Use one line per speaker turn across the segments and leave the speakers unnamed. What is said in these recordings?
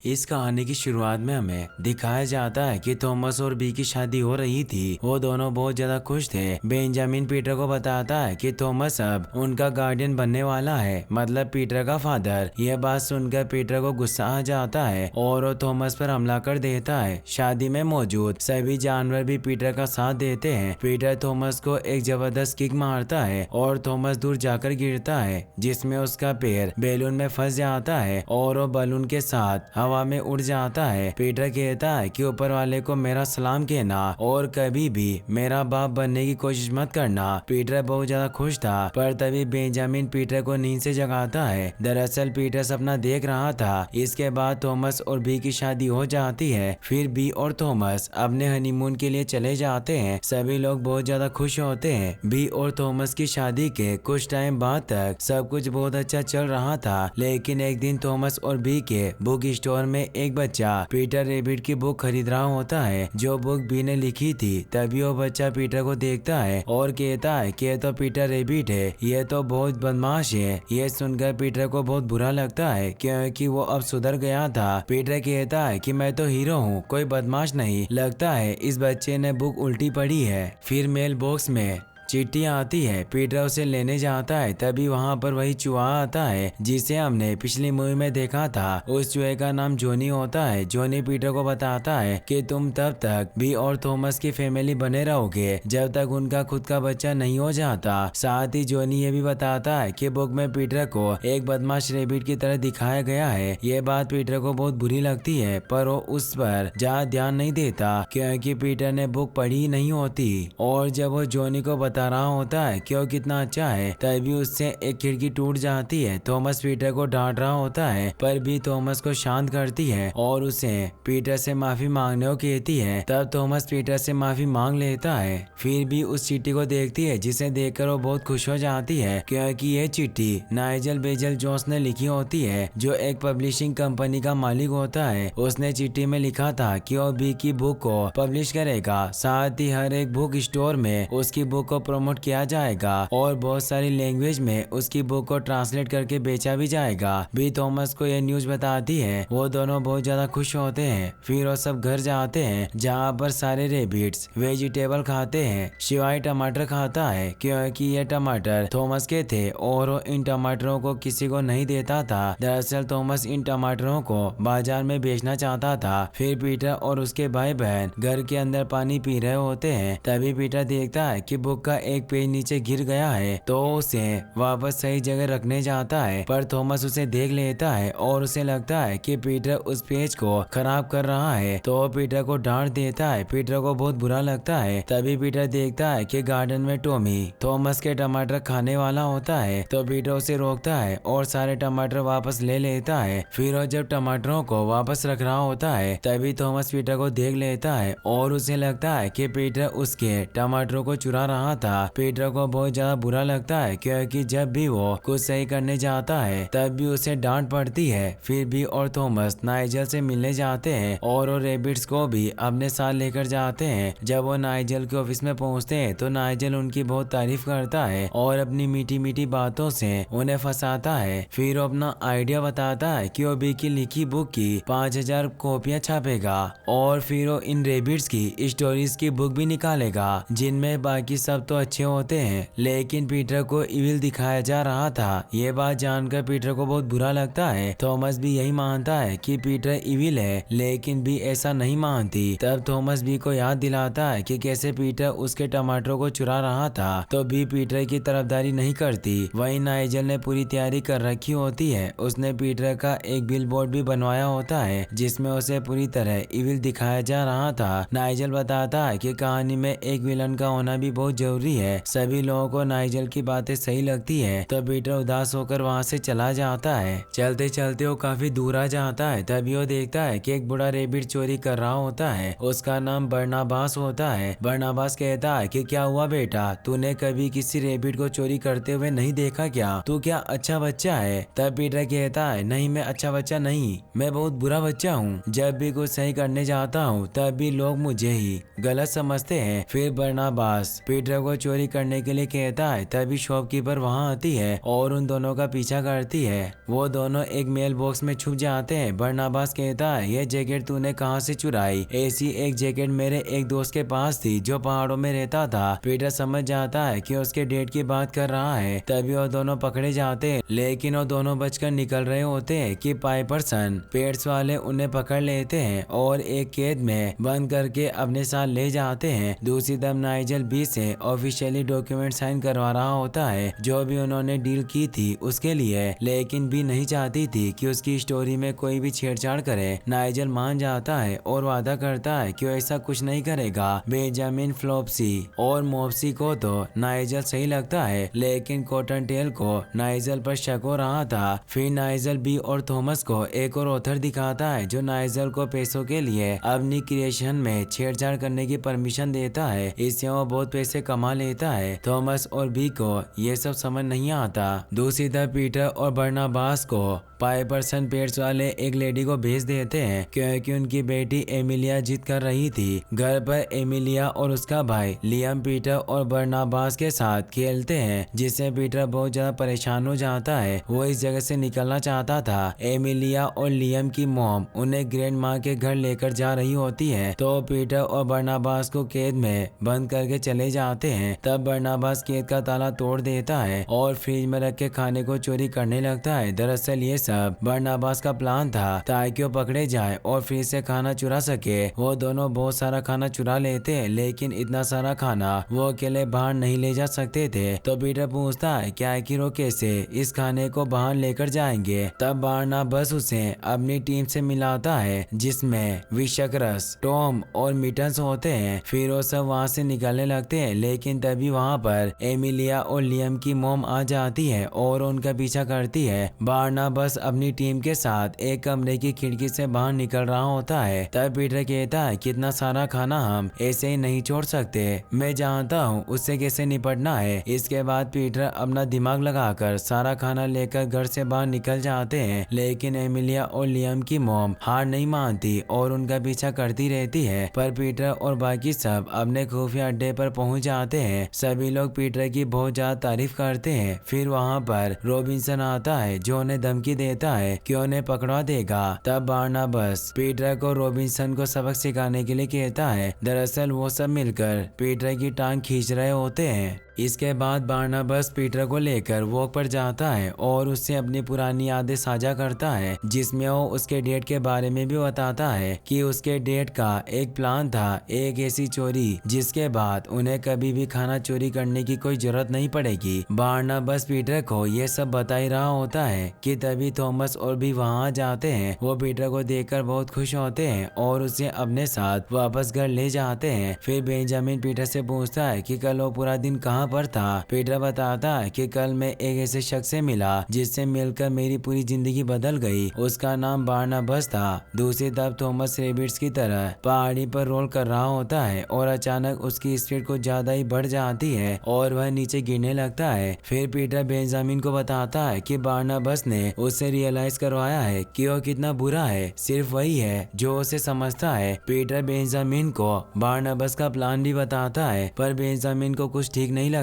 इस कहानी की शुरुआत में हमें दिखाया जाता है कि थॉमस और बी की शादी हो रही थी। वो दोनों बहुत ज्यादा खुश थे। बेंजामिन पीटर को बताता है कि थॉमस अब उनका गार्डियन बनने वाला है, मतलब पीटर का फादर। यह बात सुनकर पीटर को गुस्सा आ जाता है और वो थॉमस पर हमला कर देता है। शादी में मौजूद सभी जानवर भी पीटर का साथ देते हैं। पीटर थॉमस को एक जबरदस्त किक मारता है और थॉमस दूर जाकर गिरता है, जिसमें उसका पैर बैलून में फंस जाता है और वो बलून के साथ हवा में उड़ जाता है। पीटर कहता है कि ऊपर वाले को मेरा सलाम कहना और कभी भी मेरा बाप बनने की कोशिश मत करना। पीटर बहुत ज्यादा खुश था, पर तभी बेंजामिन पीटर को नींद से जगाता है। दरअसल पीटर सपना देख रहा था। इसके बाद थॉमस और बी की शादी हो जाती है। फिर बी और थॉमस अपने हनीमून के लिए चले जाते हैं। सभी लोग बहुत ज्यादा खुश होते हैं। बी और थॉमस की शादी के कुछ टाइम बाद तक सब कुछ बहुत अच्छा चल रहा था, लेकिन एक दिन थॉमस और बी के बुक स्टोर में एक बच्चा पीटर रेबिट की बुक खरीद रहा होता है, जो बुक बी ने लिखी थी। तभी वो बच्चा पीटर को देखता है और कहता है कि ये तो पीटर रेबिट है, ये तो बहुत बदमाश है। ये सुनकर पीटर को बहुत बुरा लगता है, क्योंकि वो अब सुधर गया था। पीटर कहता है कि मैं तो हीरो हूँ, कोई बदमाश नहीं। लगता है इस बच्चे ने बुक उल्टी पढ़ी है। फिर मेल बॉक्स में चिट्ठी आती है। पीटर उसे लेने जाता है, तभी वहाँ पर वही चूहा आता है जिसे हमने पिछली मूवी में देखा था। उस चूहे का नाम जॉनी होता है। जॉनी पीटर को बताता है कि तुम तब तक बी और थॉमस की फैमिली बने रहोगे जब तक उनका खुद का बच्चा नहीं हो जाता। साथ ही जॉनी ये भी बताता है कि बुक में पीटर को एक बदमाश रेबिट की तरह दिखाया गया है। ये बात पीटर को बहुत बुरी लगती है, पर वो उस पर ज्यादा ध्यान नहीं देता, क्योंकि पीटर ने बुक पढ़ी नहीं होती। और जब वो जॉनी को रहा होता है कि वो कितना अच्छा है, तभी उससे एक खिड़की टूट जाती है। थॉमस पीटर को डांट रहा होता है, पर भी थॉमस को शांत करती है और उसे पीटर से माफी मांगने को कहती है। तब थॉमस पीटर से माफी मांग लेता है। फिर भी उस चिट्ठी को देखती है, जिसे देखकर वो बहुत खुश हो जाती है, क्योंकि ये चिट्ठी नाइजल बेजल जोन्स ने लिखी होती है, जो एक पब्लिशिंग कंपनी का मालिक होता है। उसने चिट्ठी में लिखा था कि वो बी की बुक को पब्लिश करेगा, साथ ही हर एक बुक स्टोर में उसकी बुक को प्रमोट किया जाएगा और बहुत सारी लैंग्वेज में उसकी बुक को ट्रांसलेट करके बेचा भी जाएगा। बी थॉमस को यह न्यूज बताती है। वो दोनों बहुत ज्यादा खुश होते हैं। फिर वो सब घर जाते हैं, जहाँ पर सारे रेबिट्स वेजिटेबल खाते हैं, सिवाय टमाटर खाता है, क्योंकि ये टमाटर थॉमस के थे और वो इन टमाटरों को किसी को नहीं देता था। दरअसल थॉमस इन टमाटरों को बाजार में बेचना चाहता था। फिर पीटर और उसके भाई बहन घर के अंदर पानी पी रहे होते हैं। तभी पीटर देखता है कि बुक का एक पेज नीचे गिर गया है, तो उसे वापस सही जगह रखने जाता है, पर थॉमस उसे देख लेता है और उसे लगता है कि पीटर उस पेज को खराब कर रहा है, तो वो पीटर को डांट देता है। पीटर को बहुत बुरा लगता है। तभी पीटर देखता है कि गार्डन में टॉमी थॉमस के टमाटर खाने वाला होता है, तो पीटर उसे रोकता है और सारे टमाटर वापस ले लेता है। फिर वो जब टमाटरों को वापस रख रहा होता है, तभी थॉमस पीटर को देख लेता है और उसे लगता है कि पीटर उसके टमाटरों को चुरा रहा था। पीटर को बहुत ज्यादा बुरा लगता है, क्योंकि जब भी वो कुछ सही करने जाता है तब भी उसे डांट पड़ती है। फिर भी और थॉमस नाइजल से मिलने जाते हैं और वो रेबिट्स को भी अपने साथ लेकर जाते हैं। जब वो नाइजल के ऑफिस में पहुंचते हैं, तो नाइजल उनकी बहुत तारीफ करता है और अपनी मीठी मीठी बातों से उन्हें फंसाता है। फिर वो अपना आइडिया बताता है कि वो बी की लिखी बुक की 5000 कॉपियां छापेगा और फिर वो इन रेबिट्स की स्टोरीज की बुक भी निकालेगा, जिनमें बाकी सब तो अच्छे होते हैं, लेकिन पीटर को इविल दिखाया जा रहा था। ये बात जानकर पीटर को बहुत बुरा लगता है। थॉमस भी यही मानता है कि पीटर इविल है, लेकिन बी ऐसा नहीं मानती। तब थॉमस बी को याद दिलाता है कि कैसे पीटर उसके टमाटरों को चुरा रहा था, तो बी पीटर की तरफदारी नहीं करती। वहीं नाइजल ने पूरी तैयारी कर रखी होती है। उसने पीटर का एक बिलबोर्ड भी बनवाया होता है, जिसमें उसे पूरी तरह इविल दिखाया जा रहा था। नाइजल बताता है कि कहानी में एक विलन का होना भी बहुत जरूरी है। सभी लोगों को नाइजल की बातें सही लगती है, तो पीटर उदास होकर वहाँ से चला जाता है। चलते चलते वो काफी दूर आ जाता है। तभी वो देखता है कि एक बूढ़ा रेबिट चोरी कर रहा होता है। उसका नाम बरनाबास होता है। बरनाबास कहता है कि क्या हुआ बेटा, तूने कभी किसी रेबिट को चोरी करते हुए नहीं देखा क्या? तू क्या अच्छा बच्चा है? तब पीटर कहता है, नहीं मैं अच्छा बच्चा नहीं, मैं बहुत बुरा बच्चा हूँ। जब भी कुछ सही करने जाता हूँ तब भी लोग मुझे ही गलत समझते हैं। फिर बरनाबास पीटर को चोरी करने के लिए कहता है, तभी शॉपकीपर वहाँ आती है और उन दोनों का पीछा करती है। वो दोनों एक मेल बॉक्स में छुप जाते हैं। बरनाबास कहता है, ये जैकेट तूने कहाँ से चुराई? ऐसी एक जैकेट मेरे एक दोस्त के पास थी जो पहाड़ों में रहता था। पीटर समझ जाता है कि उसके डेट की बात कर रहा है। तभी वो दोनों पकड़े जाते हैं, लेकिन वो दोनों बचकर निकल रहे होते हैं कि पाइपरसन पेट्स वाले उन्हें पकड़ लेते हैं और एक कैद में बंद करके अपने साथ ले जाते हैं। दूसरी तरफ नाइजल बी से ऑफिशियली डॉक्यूमेंट साइन करवा रहा होता है जो भी उन्होंने डील की थी उसके लिए, लेकिन बी नहीं चाहती थी कि उसकी स्टोरी में कोई भी छेड़छाड़ करे। नाइजल मान जाता है और वादा करता है कि वो ऐसा कुछ नहीं करेगा। बेंजामिन, फ्लॉप्सी और मॉप्सी को तो नाइजल सही लगता है, लेकिन कॉटनटेल को नाइजल पर शक हो रहा था। फिर नाइजल बी और थॉमस को एक और ऑथर दिखाता है जो नाइजल को पैसों के लिए अपनी क्रिएशन में छेड़छाड़ करने की परमिशन देता है। इससे वो बहुत पैसे कमा लेता है। थॉमस और बी को ये सब समझ नहीं आता। दूसरी तरफ पीटर और बरनाबास को पाइपरसन पेट्स वाले एक लेडी को भेज देते हैं क्योंकि उनकी बेटी एमिलिया जिद कर रही थी। घर पर एमिलिया और उसका भाई लियम पीटर और बरनाबास के साथ खेलते हैं, जिससे पीटर बहुत ज्यादा परेशान हो जाता है। वो इस जगह से निकलना चाहता था। एमिलिया और लियम की मॉम उन्हें ग्रैंड माँ के घर लेकर जा रही होती है, तो पीटर और बरनाबास को कैद में बंद करके चले जाते हैं। तब बरनाबास कैद का ताला तोड़ देता है और फ्रिज में रख के खाने को चोरी करने लगता है। दरअसल ये सब बरनाबास का प्लान था ताकि वो पकड़े जाए और फ्रिज से खाना चुरा सके। वो दोनों बहुत सारा खाना चुरा लेते हैं, लेकिन इतना सारा खाना वो अकेले बाहर नहीं ले जा सकते थे। तो पीटर पूछता है कि आखिर वो कैसे इस खाने को बाहर लेकर जाएंगे। तब बरनाबास उसे अपनी टीम से मिलाता है जिसमें विशक्रस, टॉम और मिटन्स होते हैं। फिर वो सब वहाँ से निकलने लगते हैं, लेकिन तभी वहाँ पर एमिलिया और लियम की मॉम आ जाती है और उनका पीछा करती है। बरनाबास अपनी टीम के साथ एक कमरे की खिड़की से बाहर निकल रहा होता है। तब पीटर कहता है कितना सारा खाना हम ऐसे ही नहीं छोड़ सकते, मैं जानता हूँ उससे कैसे निपटना है। इसके बाद पीटर अपना दिमाग लगाकर सारा खाना लेकर घर से बाहर निकल जाते हैं, लेकिन एमिलिया और लियम की मॉम हार नहीं मानती और उनका पीछा करती रहती है। पर पीटर और बाकी सब अपने खुफिया अड्डे पर पहुंच जाते हैं। सभी लोग पीटर की बहुत ज्यादा तारीफ करते हैं। फिर वहाँ पर रॉबिन्सन आता है जो उन्हें धमकी देता है कि उन्हें पकड़ा देगा। तब बरनाबास पीटर को रॉबिन्सन को सबक सिखाने के लिए कहता है। दरअसल वो सब मिलकर पीटर की टांग खींच रहे होते हैं। इसके बाद बरनाबास पीटर को लेकर वॉक पर जाता है और उससे अपनी पुरानी यादें साझा करता है, जिसमें वो उसके डेट के बारे में भी बताता है कि उसके डेट का एक प्लान था, एक ऐसी चोरी जिसके बाद उन्हें कभी भी खाना चोरी करने की कोई जरूरत नहीं पड़ेगी। बरनाबास पीटर को ये सब बता ही रहा होता है कि तभी थॉमस और भी वहाँ जाते हैं। वो पीटर को देखकर बहुत खुश होते हैं और उसे अपने साथ वापस घर ले जाते हैं। फिर बेंजामिन पीटर से पूछता है कि कल वो पूरा दिन कहाँ पर था। पीटर बताता है कि कल मैं एक ऐसे शख्स से मिला जिससे मिलकर मेरी पूरी जिंदगी बदल गई। उसका नाम बरनाबास था। दूसरी तरफ थॉमस रैबिट्स की तरह पहाड़ी पर रोल कर रहा होता है और अचानक उसकी स्पीड कुछ ज्यादा ही बढ़ जाती है और वह नीचे गिरने लगता है। फिर पीटर बेंजामिन को बताता है कि बरनाबास ने उसे रियलाइज करवाया है कि वो कितना बुरा है, सिर्फ वही है जो उसे समझता है। पीटर बेंजामिन को बरनाबास का प्लान भी बताता है, पर बेंजामिन को कुछ ठीक नहीं लगता।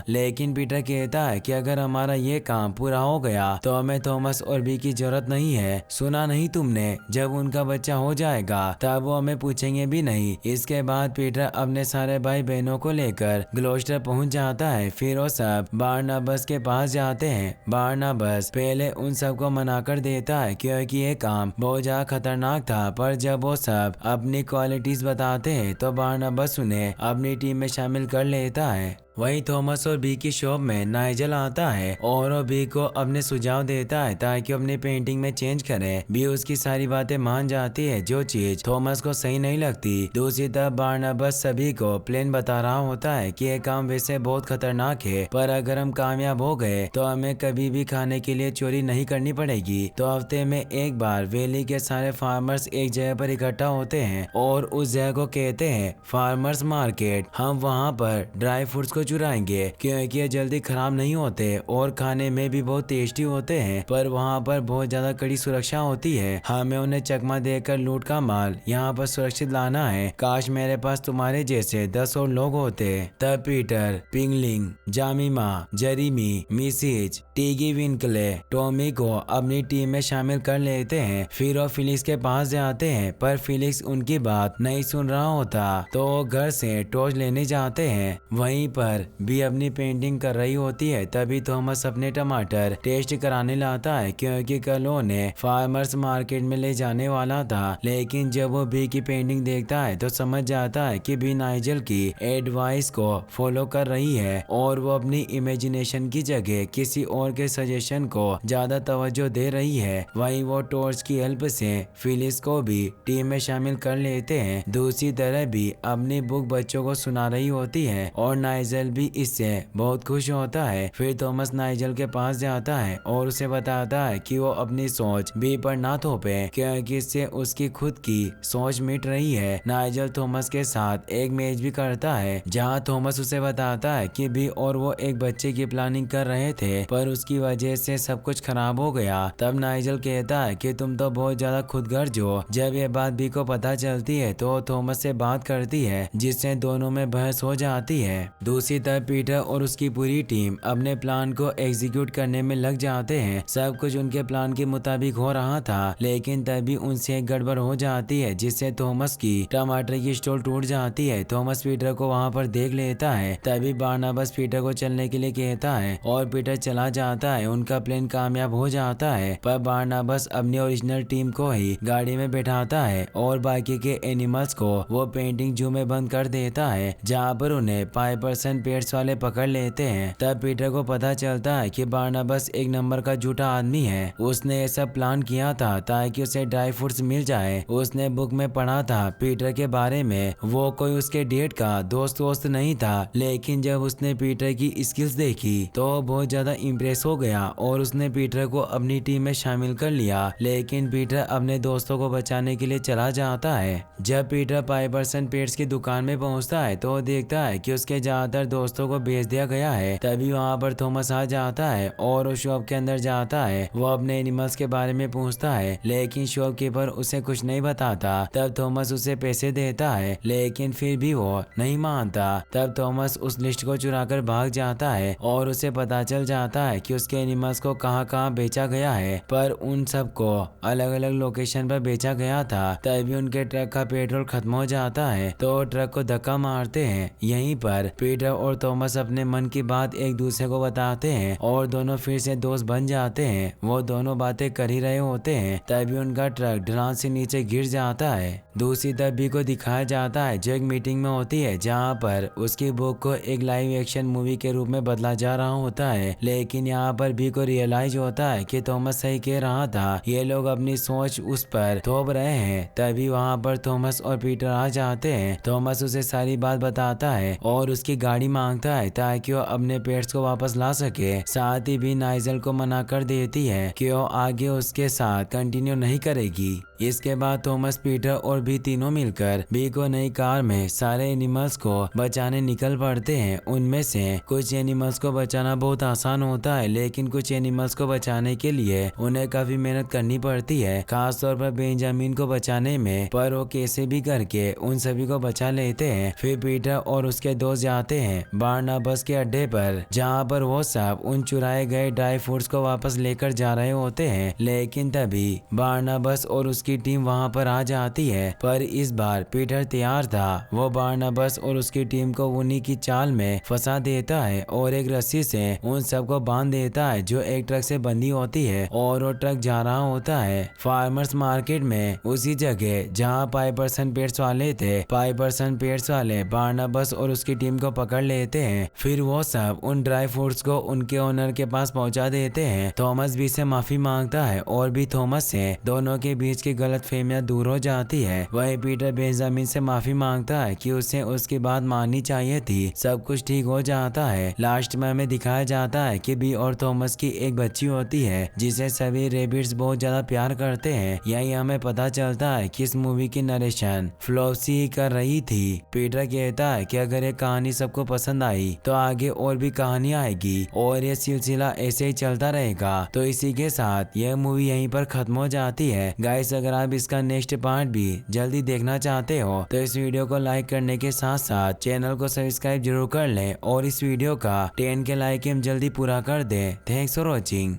लेकिन पीटर कहता है कि अगर हमारा ये काम पूरा हो गया तो हमें थॉमस और बी की जरूरत नहीं है। सुना नहीं तुमने, जब उनका बच्चा हो जाएगा तब वो हमें पूछेंगे भी नहीं। इसके बाद पीटर अपने सारे भाई बहनों को लेकर ग्लोस्टर पहुंच जाता है। फिर वो सब बरनाबास के पास जाते हैं। बरनाबास पहले उन सबको मना कर देता है क्योंकि ये काम बहुत ज्यादा खतरनाक था, पर जब वो सब अपनी क्वालिटीज बताते हैं तो बरनाबास उन्हें अपनी टीम में शामिल कर लेता है। वहीं थॉमस और बी की शॉप में नाइजल आता है और वो बी को अपने सुझाव देता है ताकि अपनी पेंटिंग में चेंज करे। बी उसकी सारी बातें मान जाती है जो चीज थॉमस को सही नहीं लगती। दूसरी तरफ बरनाबास सभी को प्लान बता रहा होता है कि यह काम वैसे बहुत खतरनाक है, पर अगर हम कामयाब हो गए तो हमें कभी भी खाने के लिए चोरी नहीं करनी पड़ेगी। तो हफ्ते में एक बार वैली के सारे फार्मर्स एक जगह पर इकट्ठा होते हैं और उस जगह को कहते हैं फार्मर्स मार्केट। हम वहाँ पर ड्राई फ्रूट्स को को चुराएंगे क्योंकि ये जल्दी खराब नहीं होते और खाने में भी बहुत टेस्टी होते हैं, पर वहाँ पर बहुत ज्यादा कड़ी सुरक्षा होती है। हमें उन्हें चकमा देकर लूट का माल यहाँ पर सुरक्षित लाना है। काश मेरे पास तुम्हारे जैसे 10 और लोग होते। तब पीटर, पिंगलिंग, जामिमा, जेरीमी, मिसिज, टीगी विंकले, टॉमी को अपनी टीम में शामिल कर लेते हैं। फिर वो फिलिक्स के पास जाते हैं, पर फिलिक्स उनकी बात नहीं सुन रहा होता तो वो घर से टॉर्च लेने जाते हैं। वहीं पर भी अपनी पेंटिंग कर रही होती है। तभी थॉमस अपने टमाटर टेस्ट कराने लाता है क्योंकि कल उन्हें फार्मर्स मार्केट में ले जाने वाला था। लेकिन जब वो बी की पेंटिंग देखता है तो समझ जाता है कि बी नाइजल की एडवाइस को फॉलो कर रही है और वो अपनी इमेजिनेशन की जगह किसी और के सजेशन को ज्यादा तवज्जो दे रही है। वहीं वो टॉर्च की हेल्प से फिलिक्स को भी टीम में शामिल कर लेते हैं। दूसरी तरह भी अपनी बुक बच्चों को सुना रही होती है और नाइजल भी इससे बहुत खुश होता है। फिर थॉमस नाइजल के पास जाता है और उसे बताता है कि वो अपनी सोच बी पर ना थोपे क्योंकि इससे उसकी खुद की सोच मिट रही है। नाइजल थॉमस के साथ एक मैच भी करता है जहां थॉमस उसे बताता है कि बी और वो एक बच्चे की प्लानिंग कर रहे थे, पर उसकी वजह से सब कुछ खराब हो गया। तब नाइजल कहता है कि तुम तो बहुत ज्यादा खुदगर्ज हो। जब ये बात बी को पता चलती है तो थॉमस से बात करती है जिससे दोनों में बहस हो जाती है। दूसरी तरफ पीटर और उसकी पूरी टीम अपने प्लान को एग्जीक्यूट करने में लग जाते हैं। सब कुछ उनके प्लान के मुताबिक हो रहा था, लेकिन तभी उनसे एक गड़बड़ हो जाती है जिससे थॉमस की टमाटर की स्टोर टूट जाती है। थॉमस पीटर को वहां पर देख लेता है। तभी बारनाबस पीटर को चलने के लिए कहता है और पीटर चला जाता है। उनका प्लान कामयाब हो जाता है, पर बारनाबस अपनी ओरिजिनल टीम को ही गाड़ी में बैठाता है और बाकी के एनिमल्स को वो पेंटिंग जू में बंद कर देता है जहाँ पर उन्हें पाइपर्सन पेट्स वाले पकड़ लेते हैं। तब पीटर को पता चलता है कि बारनाबस एक नंबर का झूठा आदमी है। उसने ये सब प्लान किया था ताकि उसे ड्राई फ्रूट्स मिल जाए। उसने बुक में पढ़ा था पीटर के बारे में, वो कोई उसके डेट का दोस्त नहीं था। लेकिन जब उसने पीटर की स्किल्स देखी तो बहुत ज्यादा इम्प्रेस हो गया और उसने पीटर को अपनी टीम में शामिल कर लिया। लेकिन पीटर अपने दोस्तों को बचाने के लिए चला जाता है। जब पीटर पाइपर्सन पेट्स की दुकान में पहुंचता है तो देखता है कि उसके ज्यादातर दोस्तों को बेच दिया गया है। तभी वहां पर थॉमस आ जाता है और उस शॉप के अंदर जाता है। वो अपने एनिमल्स के बारे में पूछता है, लेकिन शॉपकीपर उसे कुछ नहीं बताता। तब थॉमस उसे पैसे देता है, लेकिन फिर भी वो नहीं मानता। तब थॉमस उस लिस्ट को चुराकर भाग जाता है और उसे पता चल जाता है कि उसके एनिमल्स को कहाँ कहाँ बेचा गया है, पर उन सबको अलग अलग लोकेशन पर बेचा गया था। तभी उनके ट्रक का पेट्रोल खत्म हो जाता है तो ट्रक को धक्का मारते हैं। यहीं पर पीटर और थॉमस अपने मन की बात एक दूसरे को बताते हैं और दोनों फिर से दोस्त बन जाते हैं। वो दोनों बातें कर ही रहे होते हैं तभी उनका ट्रक ढलान से नीचे गिर जाता है। दूसरी तरफ बी को दिखाया जाता है जो एक मीटिंग में होती है जहाँ पर उसकी बुक को एक लाइव एक्शन मूवी के रूप में बदला जा रहा होता है। लेकिन यहाँ पर बी को रियलाइज होता है कि थॉमस सही कह रहा था, ये लोग अपनी सोच उस पर थोप रहे हैं। तभी वहाँ पर थॉमस और पीटर आ जाते हैं। थॉमस उसे सारी बात बताता है और उसकी गाड़ी मांगता है ताकि वो अपने पेट्स को वापस ला सके। साथ ही भी नाइजल को मना कर देती है कि वो आगे उसके साथ कंटिन्यू नहीं करेगी। इसके बाद थॉमस, पीटर और बी तीनों मिलकर बी को नई कार में सारे एनिमल्स को बचाने निकल पड़ते हैं। उनमें से कुछ एनिमल्स को बचाना बहुत आसान होता है, लेकिन कुछ एनिमल्स को बचाने के लिए उन्हें काफी मेहनत करनी पड़ती है, खास तौर पर बेंजामिन को बचाने में। पर वो कैसे भी करके उन सभी को बचा लेते हैं। फिर पीटर और उसके दोस्त जाते हैं बारनाबस के अड्डे पर, जहाँ पर वो सब उन चुराए गए ड्राई फ्रूट्स को वापस लेकर जा रहे होते हैं। लेकिन तभी बारनाबस और उसकी टीम वहाँ पर आ जाती है, पर इस बार पीटर तैयार था। वो बारनाबस और उसकी टीम को उन्हीं की चाल में फंसा देता है और एक रस्सी से उन सबको बांध देता है जो एक ट्रक से बंधी होती है और वो ट्रक जा रहा होता है फार्मर्स मार्केट में, उसी जगह जहाँ पाइपर्सन पेट्स वाले थे। पाइपर्सन पेट्स वाले बारनाबस और उसकी टीम को पकड़ लेते हैं। फिर वो सब उन ड्राई फ्रूट्स को उनके ओनर के पास पहुंचा देते हैं। थॉमस भी से माफी मांगता है और भी थॉमस से दोनों के बीच की गलतफहमियां दूर हो जाती है। वही पीटर बेंजामिन से माफी मांगता है कि उसे उसकी बात माननी चाहिए थी। सब कुछ ठीक हो जाता है। लास्ट में हमें दिखाया जाता है कि बी और थॉमस की एक बच्ची होती है जिसे सभी रेबिट्स बहुत ज्यादा प्यार करते हैं। यही हमें पता चलता है कि इस मूवी की नरेशन फ्लॉसी कर रही थी। पीटर कहता है कि अगर ये कहानी सबको पसंद आई तो आगे और भी कहानी आएगी और ये सिलसिला ऐसे ही चलता रहेगा। तो इसी के साथ यह मूवी यहीं पर खत्म हो जाती है। गाइस, अगर आप इसका नेक्स्ट पार्ट भी जल्दी देखना चाहते हो तो इस वीडियो को लाइक करने के साथ साथ चैनल को सब्सक्राइब जरूर कर लें और इस वीडियो का 10 के लाइक हम जल्दी पूरा कर दें। Thanks for watching.